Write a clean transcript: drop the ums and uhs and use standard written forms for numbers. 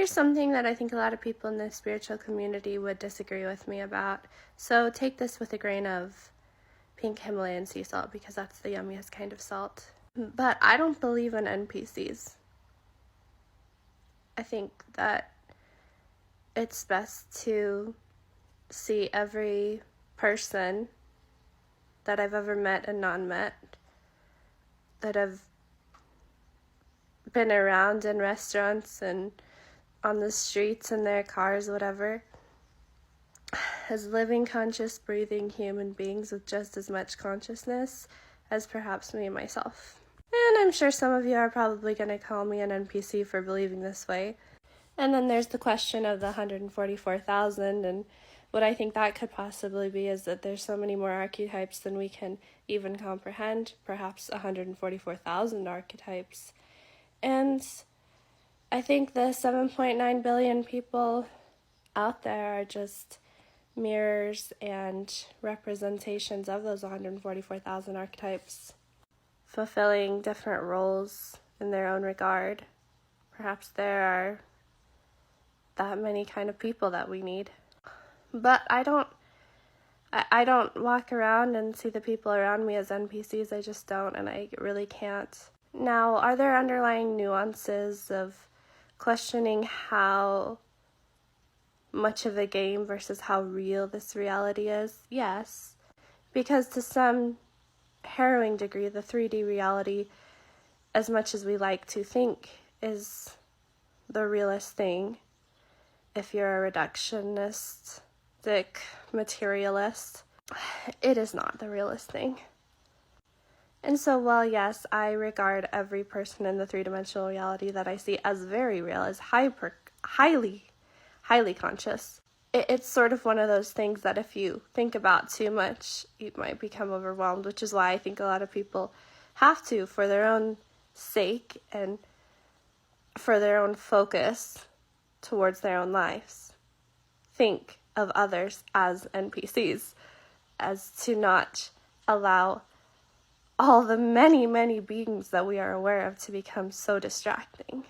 Here's something that I think a lot of people in the spiritual community would disagree with me about. So take this with a grain of pink Himalayan sea salt, because that's the yummiest kind of salt. But I don't believe in NPCs. I think that it's best to see every person that I've ever met and non-met, that I've been around in restaurants and on the streets, in their cars, whatever, as living, conscious, breathing human beings with just as much consciousness as perhaps me myself. And I'm sure some of you are probably going to call me an NPC for believing this way. And then there's the question of the 144,000, and what I think that could possibly be is that there's so many more archetypes than we can even comprehend, perhaps 144,000 archetypes. And I think the 7.9 billion people out there are just mirrors and representations of those 144,000 archetypes, fulfilling different roles in their own regard. Perhaps there are that many kind of people that we need. But I don't walk around and see the people around me as NPCs. I just don't, and I really can't. Now, are there underlying nuances of questioning how much of a game versus how real this reality is? Yes, because to some harrowing degree, the 3D reality, as much as we like to think, is the realest thing. If you're a reductionistic materialist, it is not the realest thing. And so, while yes, I regard every person in the three-dimensional reality that I see as very real, as highly conscious, it's sort of one of those things that if you think about too much, you might become overwhelmed, which is why I think a lot of people have to, for their own sake and for their own focus towards their own lives, think of others as NPCs, as to not allow all the many, many beings that we are aware of to become so distracting.